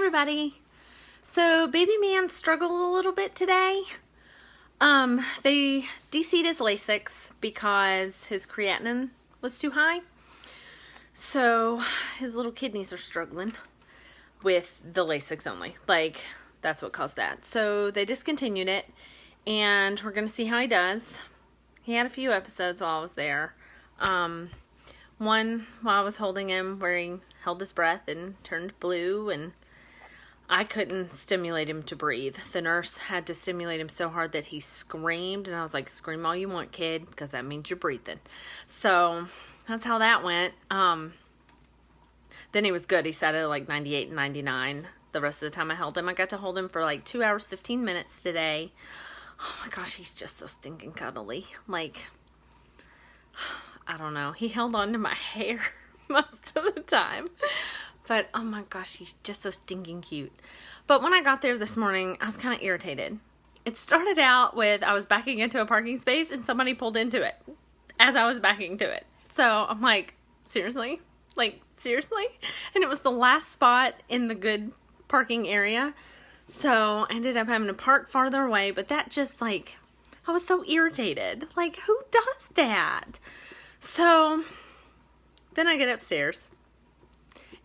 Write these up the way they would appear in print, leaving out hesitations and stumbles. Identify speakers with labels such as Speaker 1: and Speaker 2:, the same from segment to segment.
Speaker 1: everybody. So baby man struggled a little bit today. They DC'd his Lasix because his creatinine was too high. So his little kidneys are struggling with the Lasix only. Like, that's what caused that. So they discontinued it, and we're going to see how he does. He had a few episodes while I was there. One while I was holding him where he held his breath and turned blue, and I couldn't stimulate him to breathe. The nurse had to stimulate him so hard that he screamed, and I was like, scream all you want, kid, because that means you're breathing. So that's how that went. Then he was good. He sat at like 98 and 99 the rest of the time I held him. I got to hold him for like 2 hours, 15 minutes today. Oh my gosh, he's just so stinking cuddly. Like, I don't know. He held on to my hair most of the time. But, oh my gosh, he's just so stinking cute. But when I got there this morning, I was kind of irritated. It started out with I was backing into a parking space and somebody pulled into it as I was backing to it. So I'm like, seriously? Like, seriously? And it was the last spot in the good parking area. So I ended up having to park farther away. But that just, like, I was so irritated. Like, who does that? So then I get upstairs,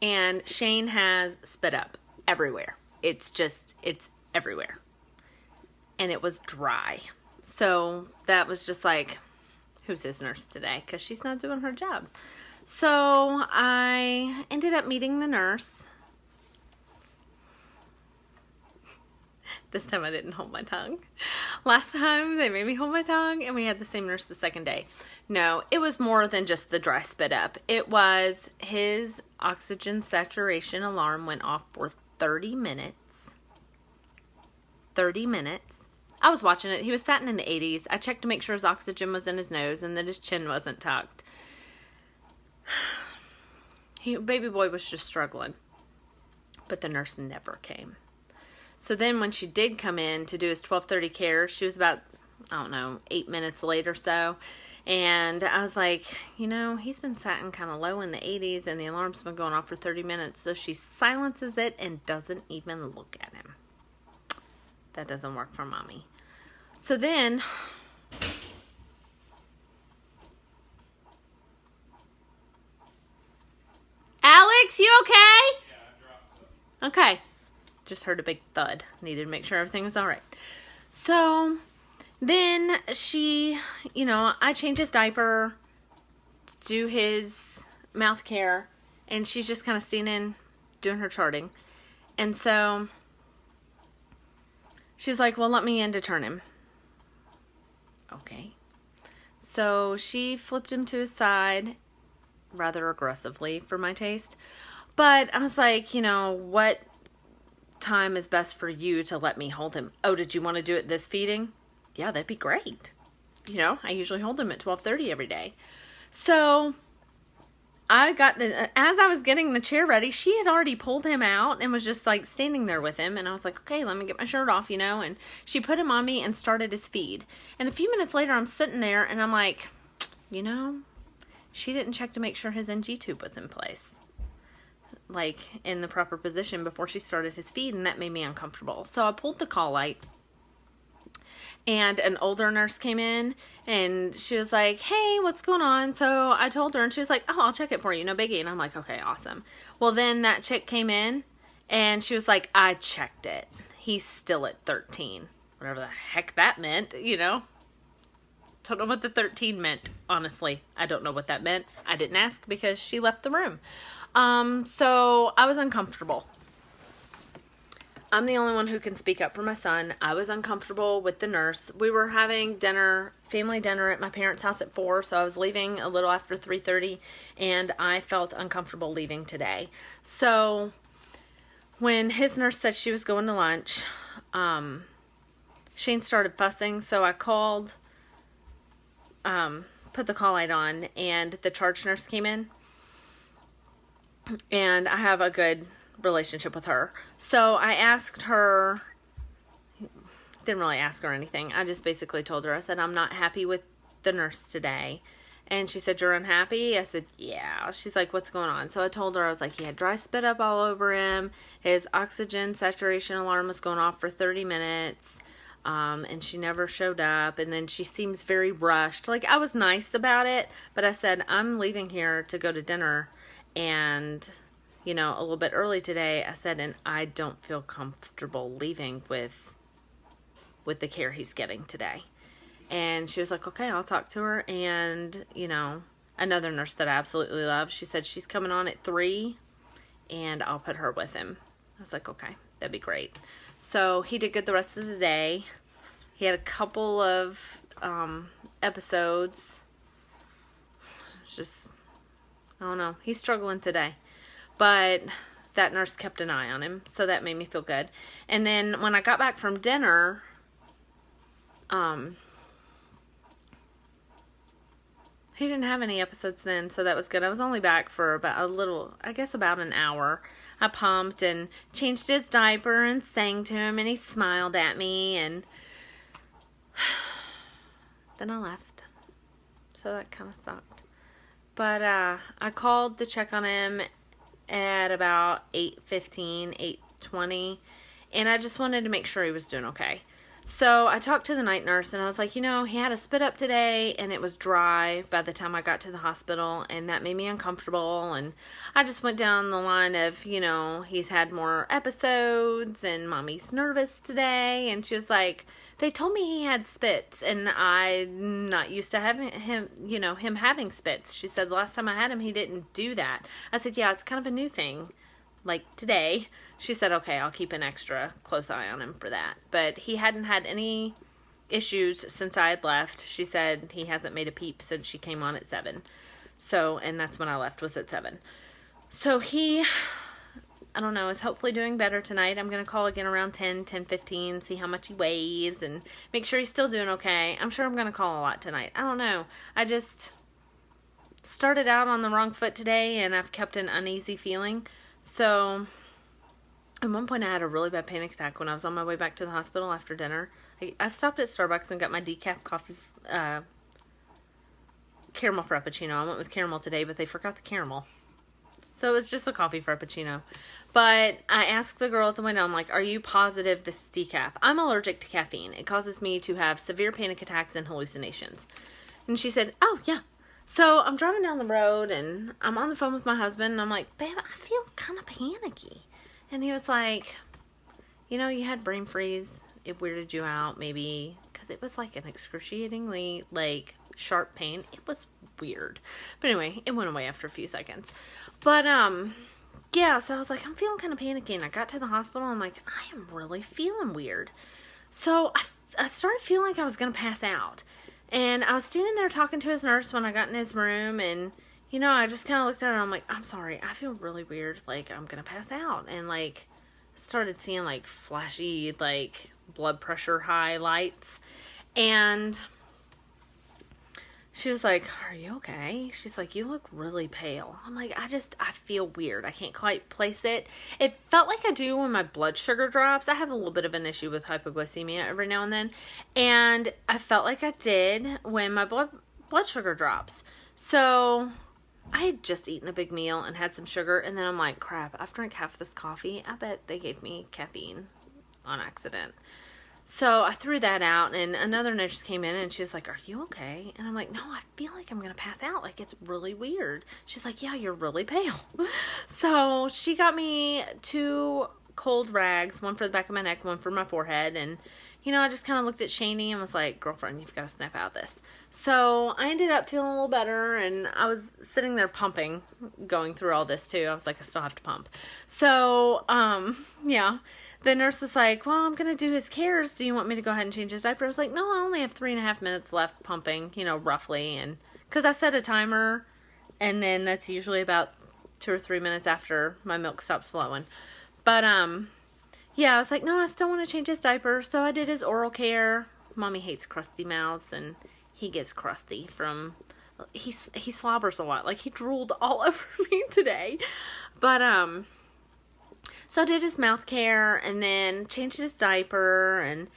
Speaker 1: and Shane has spit up everywhere. It's everywhere. And it was dry. So that was just like, who's his nurse today? Because she's not doing her job. So I ended up meeting the nurse. This time I didn't hold my tongue. Last time they made me hold my tongue, and we had the same nurse the second day. No, it was more than just the dry spit up. It was his oxygen saturation alarm went off for 30 minutes. 30 minutes. I was watching it. He was sat in the 80s. I checked to make sure his oxygen was in his nose and that his chin wasn't tucked. Baby boy was just struggling. But the nurse never came. So then when she did come in to do his 12:30 care, she was about, I don't know, 8 minutes late or so. And I was like, you know, he's been sitting kind of low in the 80s and the alarm's been going off for 30 minutes. So she silences it and doesn't even look at him. That doesn't work for mommy. So then, Alex, you okay?
Speaker 2: Yeah, I dropped some.
Speaker 1: Okay. Just heard a big thud. Needed to make sure everything was all right. So then she, you know, I change his diaper, do his mouth care, and she's just kind of standing, doing her charting. And so she's like, well, let me in to turn him. Okay. So she flipped him to his side rather aggressively for my taste. But I was like, you know, what time is best for you to let me hold him? Oh, did you want to do it this feeding? Yeah, that'd be great. You know, I usually hold him at 12:30 every day. So I got as I was getting the chair ready, she had already pulled him out and was just like standing there with him. And I was like, okay, let me get my shirt off, you know, and she put him on me and started his feed. And a few minutes later, I'm sitting there and I'm like, you know, she didn't check to make sure his NG tube was in place, like in the proper position before she started his feed, and that made me uncomfortable. So I pulled the call light, and an older nurse came in, and she was like, hey, what's going on? So I told her, and she was like, oh, I'll check it for you, no biggie. And I'm like, okay, awesome. Well, then that chick came in, and she was like, I checked it. He's still at 13. Whatever the heck that meant, you know. Don't know what the 13 meant, honestly. I don't know what that meant. I didn't ask because she left the room. So I was uncomfortable. I'm the only one who can speak up for my son. I was uncomfortable with the nurse. We were having dinner, family dinner at my parents' house at 4, so I was leaving a little after 3:30, and I felt uncomfortable leaving today. So when his nurse said she was going to lunch, Shane started fussing, so I called, put the call light on, and the charge nurse came in. And I have a good relationship with her. So I asked her, didn't really ask her anything. I just basically told her, I said, I'm not happy with the nurse today. And she said, you're unhappy? I said, yeah. She's like, what's going on? So I told her, I was like, he had dry spit up all over him. His oxygen saturation alarm was going off for 30 minutes. And she never showed up. And then she seems very rushed. Like, I was nice about it, but I said, I'm leaving here to go to dinner. And, you know, a little bit early today, I said, and I don't feel comfortable leaving with the care he's getting today. And she was like, okay, I'll talk to her. And, you know, another nurse that I absolutely love, she said she's coming on at 3 and I'll put her with him. I was like, okay, that'd be great. So he did good the rest of the day. He had a couple of episodes. It's just, I don't know. He's struggling today. But that nurse kept an eye on him, so that made me feel good. And then when I got back from dinner, he didn't have any episodes then, so that was good. I was only back for about about an hour. I pumped and changed his diaper and sang to him, and he smiled at me, and then I left. So that kind of sucked. But I called to check on him at about 8:15, 8:20, and I just wanted to make sure he was doing okay. So I talked to the night nurse, and I was like, you know, he had a spit up today, and it was dry by the time I got to the hospital, and that made me uncomfortable. And I just went down the line of, you know, he's had more episodes, and mommy's nervous today. And she was like, they told me he had spits, and I'm not used to having him, you know, him having spits. She said the last time I had him, he didn't do that. I said, yeah, it's kind of a new thing. Like today. She said, okay, I'll keep an extra close eye on him for that. But he hadn't had any issues since I had left. She said he hasn't made a peep since she came on at 7. So, and that's when I left, was at 7. So he, I don't know, is hopefully doing better tonight. I'm going to call again around 10:15, see how much he weighs and make sure he's still doing okay. I'm sure I'm going to call a lot tonight. I don't know. I just started out on the wrong foot today, and I've kept an uneasy feeling. So at one point I had a really bad panic attack when I was on my way back to the hospital after dinner. I stopped at Starbucks and got my decaf coffee, caramel frappuccino. I went with caramel today, but they forgot the caramel. So it was just a coffee frappuccino. But I asked the girl at the window, I'm like, are you positive this is decaf? I'm allergic to caffeine. It causes me to have severe panic attacks and hallucinations. And she said, oh, yeah. So I'm driving down the road, and I'm on the phone with my husband, and I'm like, babe, I feel kind of panicky. And he was like, you know, you had brain freeze. It weirded you out, maybe, because it was like an excruciatingly, like, sharp pain. It was weird. But anyway, it went away after a few seconds. But, yeah, so I was like, I'm feeling kind of panicky, and I got to the hospital, and I'm like, I am really feeling weird. So I started feeling like I was going to pass out. And I was standing there talking to his nurse when I got in his room, and, you know, I just kind of looked at her, and I'm like, I'm sorry, I feel really weird, like, I'm gonna pass out. And, like, started seeing, like, flashy, like, blood pressure high lights. And she was like, are you okay? She's like, you look really pale. I'm like, I feel weird. I can't quite place it. It felt like I do when my blood sugar drops. I have a little bit of an issue with hypoglycemia every now and then. And I felt like I did when my blood sugar drops. So I had just eaten a big meal and had some sugar. And then I'm like, crap, I've drank half this coffee. I bet they gave me caffeine on accident. So I threw that out, and another nurse came in, and she was like, are you okay? And I'm like, no, I feel like I'm going to pass out. Like, it's really weird. She's like, yeah, you're really pale. So she got me 2 cold rags, one for the back of my neck, one for my forehead. And, you know, I just kind of looked at Shani and was like, girlfriend, you've got to snap out of this. So I ended up feeling a little better, and I was sitting there pumping, going through all this too. I was like, I still have to pump. So, yeah. The nurse was like, well, I'm going to do his cares. Do you want me to go ahead and change his diaper? I was like, no, I only have 3.5 minutes left pumping, you know, roughly. And because I set a timer, and then that's usually about 2 or 3 minutes after my milk stops flowing. But, yeah, I was like, no, I still want to change his diaper. So I did his oral care. Mommy hates crusty mouths, and he gets crusty from, he slobbers a lot. Like, he drooled all over me today. But, so I did his mouth care, and then changed his diaper, and,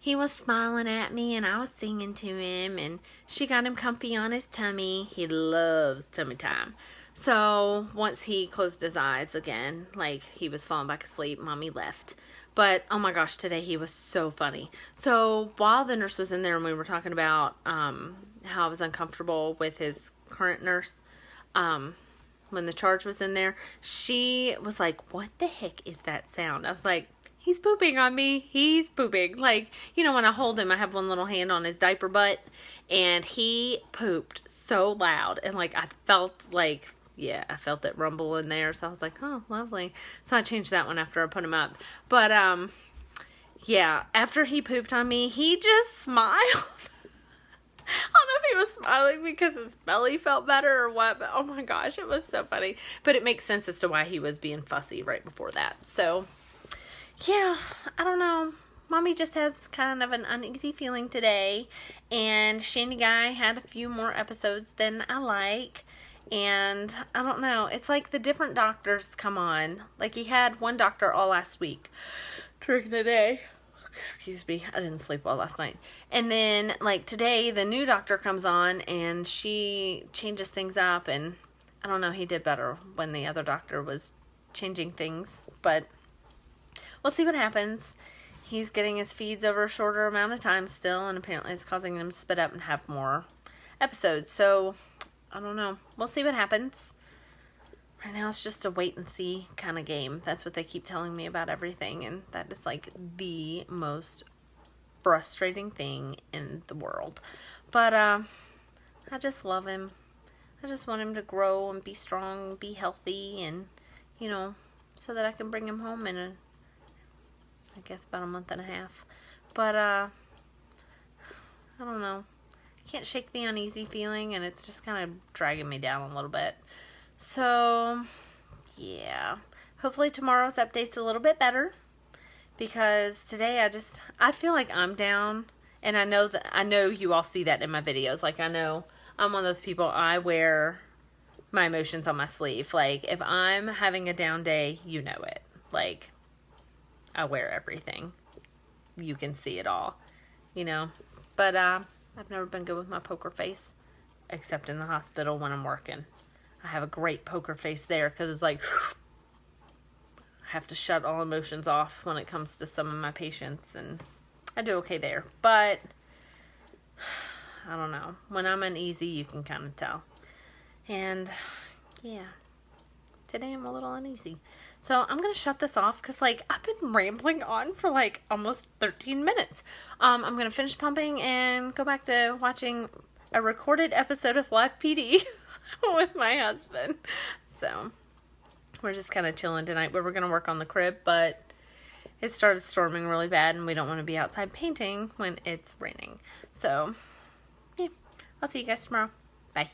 Speaker 1: he was smiling at me and I was singing to him, and she got him comfy on his tummy. He loves tummy time. So once he closed his eyes again, like he was falling back asleep, Mommy left. But oh my gosh, today he was so funny. So while the nurse was in there and we were talking about how I was uncomfortable with his current nurse, when the charge was in there, she was like, "What the heck is that sound?" I was like, "He's pooping on me. He's pooping." Like, you know, when I hold him, I have one little hand on his diaper butt, and he pooped so loud. And like, I felt it rumble in there. So I was like, "Oh, lovely." So I changed that one after I put him up. But, yeah, after he pooped on me, he just smiled. I don't know if he was smiling because his belly felt better or what, but oh my gosh, it was so funny. But it makes sense as to why he was being fussy right before that. So, yeah, I don't know. Mommy just has kind of an uneasy feeling today. And Shandy Guy had a few more episodes than I like. And I don't know. It's like the different doctors come on. Like he had one doctor all last week during the day. Excuse me, I didn't sleep well last night. And then, like, today, the new doctor comes on, and she changes things up, and I don't know, he did better when the other doctor was changing things, but we'll see what happens. He's getting his feeds over a shorter amount of time still, and apparently it's causing him to spit up and have more episodes, so I don't know. We'll see what happens. Right now it's just a wait and see kind of game. That's what they keep telling me about everything, and that is like the most frustrating thing in the world. But I just love him. I just want him to grow and be strong, be healthy, and you know, so that I can bring him home in I guess about a month and a half. But I don't know. Can't shake the uneasy feeling, and it's just kind of dragging me down a little bit. So, yeah. Hopefully tomorrow's update's a little bit better, because today I feel like I'm down, and I know you all see that in my videos. Like, I know I'm one of those people, I wear my emotions on my sleeve. Like, if I'm having a down day, you know it. Like, I wear everything. You can see it all, you know. But I've never been good with my poker face, except in the hospital when I'm working. I have a great poker face there because it's like I have to shut all emotions off when it comes to some of my patients, and I do okay there. But I don't know. When I'm uneasy, you can kind of tell. And yeah, today I'm a little uneasy. So I'm going to shut this off because like I've been rambling on for like almost 13 minutes. I'm going to finish pumping and go back to watching a recorded episode of Live PD with my husband. So we're just kind of chilling tonight. We're going to work on the crib, but it started storming really bad and we don't want to be outside painting when it's raining. So yeah, I'll see you guys tomorrow. Bye.